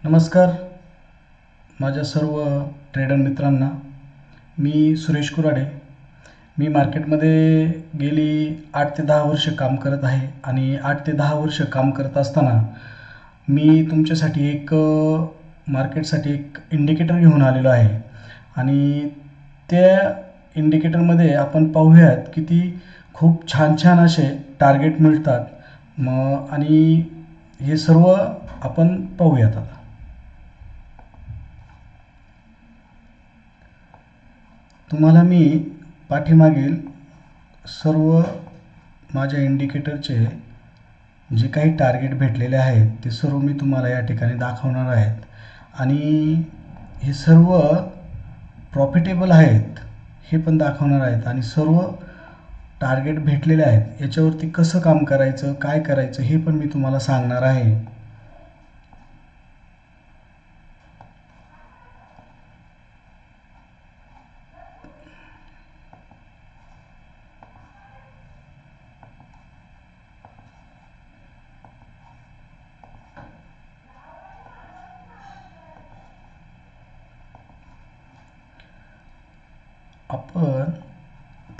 नमस्कार माझ्या सर्व ट्रेडर मित्रांना. मी सुरेश कुराडे. मी मार्केटमध्ये गेली 8 ते 10 वर्ष काम करत आहे आणि 8 ते 10 वर्ष काम करत असताना मी तुमच्यासाठी मार्केटसाठी एक इंडिकेटर घेऊन आलेलो आहे आणि त्या इंडिकेटरमध्ये आपण पाहूयात किती खूप छान छान असे टार्गेट मिळतात आणि हे सर्व आपण पाहूयात. आता तुम्हाला मी पाठीमागील सर्व माझ्या इंडिकेटरचे जे काही टार्गेट भेटलेले आहेत ते सर्व मी तुम्हाला या ठिकाणी दाखवणार आहेत आणि हे सर्व प्रॉफिटेबल आहेत हे पण दाखवणार आहेत आणि सर्व टार्गेट भेटलेले आहेत याच्यावरती कसं काम करायचं, काय करायचं हे पण मी तुम्हाला सांगणार आहे. आपण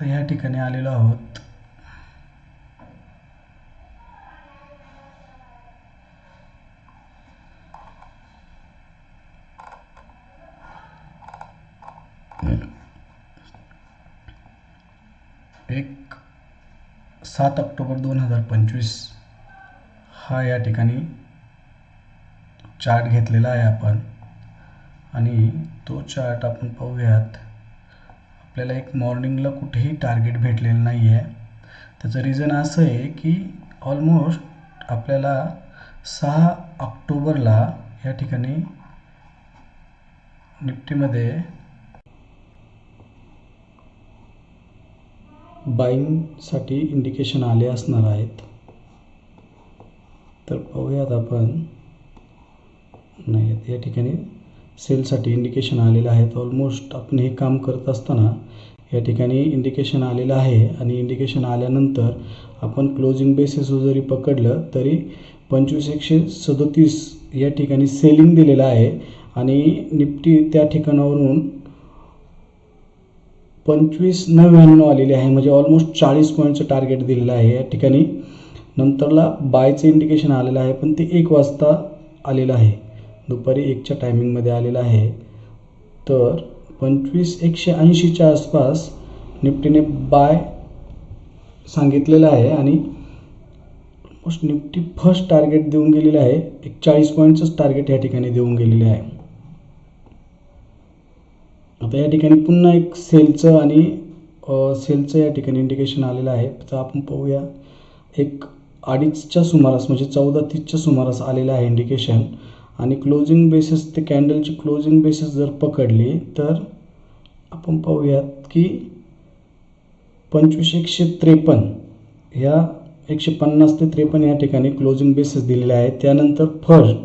तर या ठिकाणी आलेलो आहोत. एक 7 ऑक्टोबर 2025 हा या ठिकाणी चार्ट घेतलेला आहे आपण आणि तो चार्ट आपण पाहूयात. आपल्याला एक मॉर्निंगला कुठेही टार्गेट भेटलेलं नाही आहे. त्याचं रिझन असं आहे की ऑलमोस्ट आपल्याला 6 ऑक्टोबरला या ठिकाणी निफ्टीमध्ये बाईंगसाठी इंडिकेशन आले असणार आहेत. तर पाहूयात आपण. नाही, या ठिकाणी सेलसाठी इंडिकेशन आलेलं आहेत. ऑलमोस्ट आपण हे काम करत असताना या ठिकाणी इंडिकेशन आलेलं आहे आणि इंडिकेशन आल्यानंतर आपण क्लोजिंग बेसिसवर जरी पकडलं तरी 25,137 या ठिकाणी सेलिंग दिलेलं आहे आणि निफ्टी त्या ठिकाणावरून 25,99 आलेली आहे. म्हणजे ऑलमोस्ट 40 पॉईंटचं टार्गेट दिलेलं आहे या ठिकाणी. नंतरला बायचं इंडिकेशन आलेलं आहे पण ते 1 वाजता आलेलं आहे, दुपारी 1च्या टायमिंगमध्ये आलेलं आहे. तर 25,180च्या आसपास निफ्टीने बाय सांगितलेलं आहे आणि ऑलमोस्ट निफ्टी फर्स्ट टार्गेट देऊन गेलेलं आहे. 40 पॉईंटचंच टार्गेट या ठिकाणी देऊन गेलेले आहे. आता या ठिकाणी पुन्हा एक सेलचं या ठिकाणी इंडिकेशन आलेलं आहे. तर आपण पाहूया. 1:30च्या सुमारास म्हणजे 14:30च्या सुमारास आलेलं आहे इंडिकेशन आणि क्लोजिंग बेसिस ते कॅन्डलची क्लोजिंग बेसिस जर पकडली तर आपण पाहूयात की 25,153 ह्या 150 ते 53 या ठिकाणी क्लोजिंग बेसिस दिलेले आहे. त्यानंतर फर्स्ट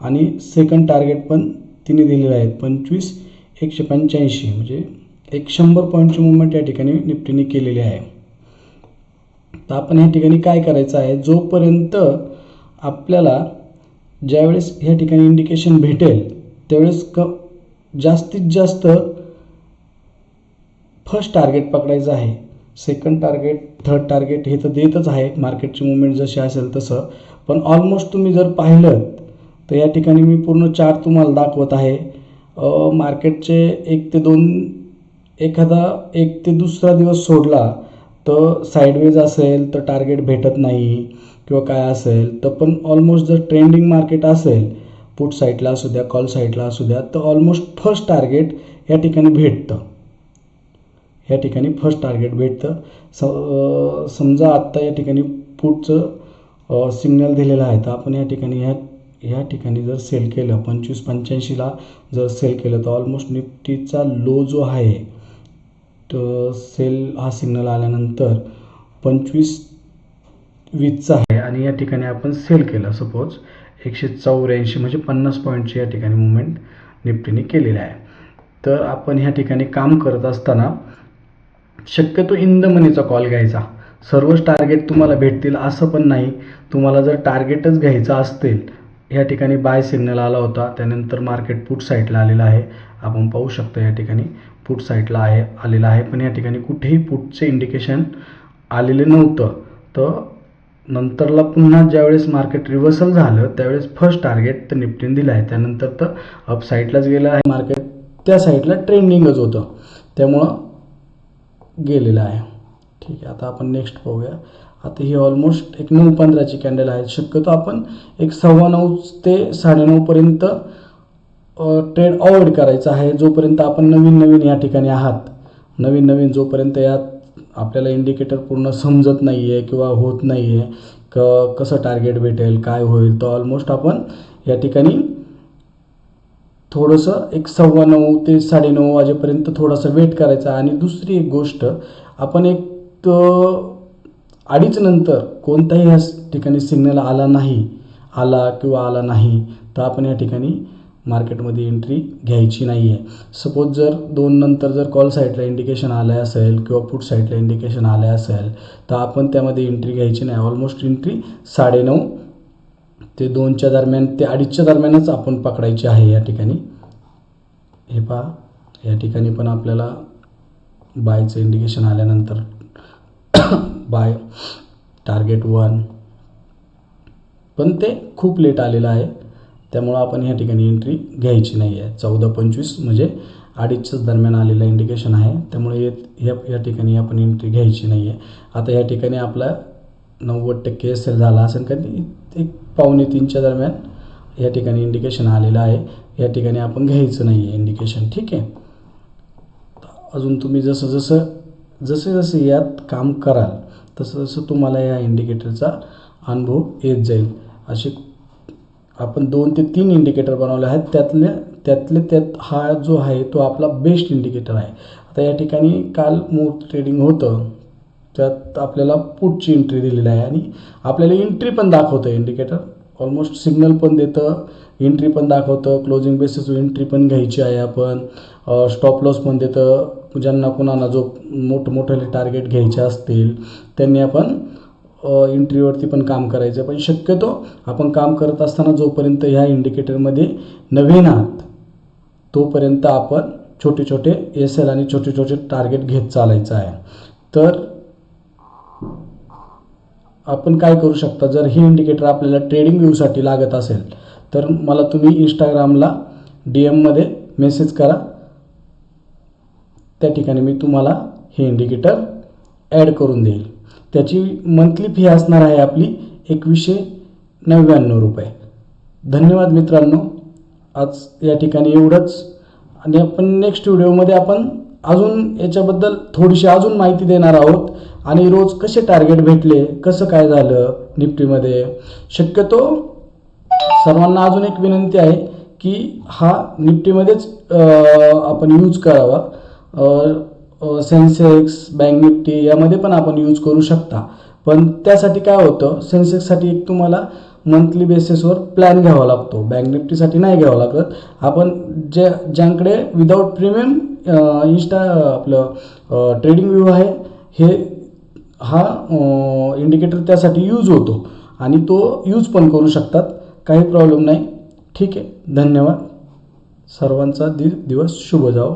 आणि सेकंड टार्गेट पण तिने दिलेले आहेत 25,185 म्हणजे 100 पॉईंटची मुवमेंट या ठिकाणी निफ्टीने केलेली आहे. तर आपण या ठिकाणी काय करायचं आहे, जोपर्यंत आपल्याला ज्यावेळेस ह्या ठिकाणी इंडिकेशन भेटेल त्यावेळेस जास्तीत जास्त फर्स्ट टार्गेट पकडायचं आहे. सेकंड टार्गेट, थर्ड टार्गेट हे तर देतच आहे मार्केटची मुवमेंट जशी असेल तसं. पण ऑलमोस्ट तुम्ही जर पाहिलं तर या ठिकाणी मी पूर्ण चार्ट तुम्हाला दाखवत आहे. मार्केटचे 1 ते दुसरा दिवस सोडला तर साईडवेज असेल तर टार्गेट भेटत नाही किंवा काय असेल तर, पण ऑलमोस्ट जर ट्रेंडिंग मार्केट असेल पुट साईडला असू द्या, कॉल साईडला असू द्या, तर ऑलमोस्ट फर्स्ट टार्गेट या ठिकाणी भेटतं. या ठिकाणी फर्स्ट टार्गेट भेटतं. समजा आत्ता या ठिकाणी पुटचं सिग्नल दिलेलं आहे तर आपण या ठिकाणी जर सेल केलं 25,85ला जर सेल केलं तर ऑलमोस्ट निफ्टीचा लो जो आहे तर सेल हा सिग्नल आल्यानंतर 25,20चा आहे आणि या ठिकाणी आपण सेल केलं सपोज 184 म्हणजे 50 पॉईंटची या ठिकाणी मुवमेंट निफ्टीने केलेली आहे. तर आपण ह्या ठिकाणी काम करत असताना शक्यतो इन द मनीचा कॉल घ्यायचा. सर्वच टार्गेट तुम्हाला भेटतील असं पण नाही. तुम्हाला जर टार्गेटच घ्यायचं असतील या ठिकाणी बाय सिग्नल आला होता, त्यानंतर मार्केट पुट साईडला आलेलं आहे. आपण पाहू शकतो या ठिकाणी पुट साईडला आलेलं आहे, पण या ठिकाणी कुठेही पुटचे इंडिकेशन आलेले नव्हतं. तर नंतरला पुन्हा ज्यावेळेस मार्केट रिव्हर्सल झालं त्यावेळेस फर्स्ट टार्गेट तर निफ्टीने दिलं आहे. त्यानंतर तर अप साईडलाच गेलं आहे मार्केट, त्या साईडला ट्रेंडिंगच होतं, त्यामुळं गेलेलं आहे. ठीक आहे, आता आपण नेक्स्ट पाहूया. आता ही ऑलमोस्ट एक 9:15ची कॅन्डल आहे. शक्यतो आपण एक 9:15 ते 9:30पर्यंत ट्रेड अवॉइड करायचा आहे, जोपर्यंत आपण नवीन या ठिकाणी आहात. नवीन जोपर्यंत यात आपल्याला इंडिकेटर पूर्ण समजत नाही आहे किंवा होत नाही आहे, कसं टार्गेट भेटेल, काय होईल, तर ऑलमोस्ट आपण या ठिकाणी थोडंसं एक 9:15 ते 9:30 वाजेपर्यंत थोडंसं वेट करायचं. आणि दुसरी एक गोष्ट, आपण एक 2:30 नंतर कोणताही ह्या ठिकाणी सिग्नल आला नाही तर आपण या ठिकाणी मार्केटमध्ये एंट्री घ्यायची नाही आहे. सपोज जर 2 नंतर जर कॉल साईडला इंडिकेशन आलं असेल किंवा पुट साईडला इंडिकेशन आलं असेल तर आपण त्यामध्ये एंट्री घ्यायची नाही. ऑलमोस्ट एंट्री 9:30 ते 2च्या दरम्यान ते 2:30च्या दरम्यानच आपण पकडायची आहे. या ठिकाणी हे पहा, या ठिकाणी पण आपल्याला बायचं इंडिकेशन आल्यानंतर बाय टार्गेट 1, पण ते खूप लेट आलेलं आहे, त्यामुळं आपण ह्या ठिकाणी एंट्री घ्यायची नाही आहे. 14:25 म्हणजे 2:30च्याच दरम्यान आलेलं इंडिकेशन आहे, त्यामुळे या ठिकाणी आपण एंट्री घ्यायची नाही आहे. आता या ठिकाणी आपला 90% सेल झाला असेल, कधी 2:45च्या दरम्यान या ठिकाणी इंडिकेशन आलेलं आहे. या ठिकाणी आपण घ्यायचं नाही आहे इंडिकेशन. ठीक आहे, अजून तुम्ही जसं यात काम कराल तसं तुम्हाला या इंडिकेटरचा अनुभव येत जाईल. असे आपण 2 ते 3 इंडिकेटर बनवले आहेत, त्यात हा जो आहे तो आपला बेस्ट इंडिकेटर आहे. आता या ठिकाणी काल मोठं ट्रेडिंग होतं, त्यात आपल्याला पुटची एंट्री दिलेली आहे आणि आपल्याला एंट्री पण दाखवतं इंडिकेटर. ऑलमोस्ट सिग्नल पण देतं, एंट्री पण दाखवतं, क्लोजिंग बेसिसवर एंट्री पण घ्यायची आहे आपण, स्टॉप लॉस पण देतं. ज्यांना कोणाला जो मोठमोठे टार्गेट घ्यायचे असतील त्यांनी आपण एंट्रीवरती पण काम करायचं. पण शक्यतो आपण काम करत असताना जोपर्यंत ह्या इंडिकेटरमध्ये नवीन आहात तोपर्यंत आपण छोटे SL आणि छोटे टार्गेट घेत चालायचं आहे. तर आपण काय करू शकता, जर हे इंडिकेटर आपल्याला ट्रेडिंग व्ह्यूसाठी लागत असेल तर मला तुम्ही इंस्टाग्रामला DM मेसेज करा, त्या ठिकाणी मी तुम्हाला हे इंडिकेटर ॲड करून देईल. त्याची मंथली फी असणार आहे आपली 2199 रुपये. धन्यवाद मित्रांनो, आज या ठिकाणी एवढंच. आणि आपण नेक्स्ट व्हिडिओमध्ये आपण अजून याच्याबद्दल थोडीशी अजून माहिती देणार आहोत आणि रोज कसे टार्गेट भेटले, कसं काय झालं निफ्टीमध्ये. शक्यतो सर्वांना अजून एक विनंती आहे की हा निफ्टीमध्येच आपण यूज करावा. सेन्सेक्स, बँक निफ्टी यामध्ये पण आपण यूज करू शकता. पण त्यासाठी काय होतं, सेन्सेक्ससाठी एक तुम्हाला मंथली बेसिसवर प्लॅन घ्यावा लागतो, बँक निफ्टीसाठी नाही घ्यावा लागत. आपण ज्यांकडे विदाऊट प्रीमियम आपलं ट्रेडिंग व्ह्यू आहे, हा इंडिकेटर त्यासाठी यूज होतो आणि तो यूज पण करू शकतात, काही प्रॉब्लेम नाही. ठीक आहे, धन्यवाद. सर्वांचा दिवस शुभ जावो.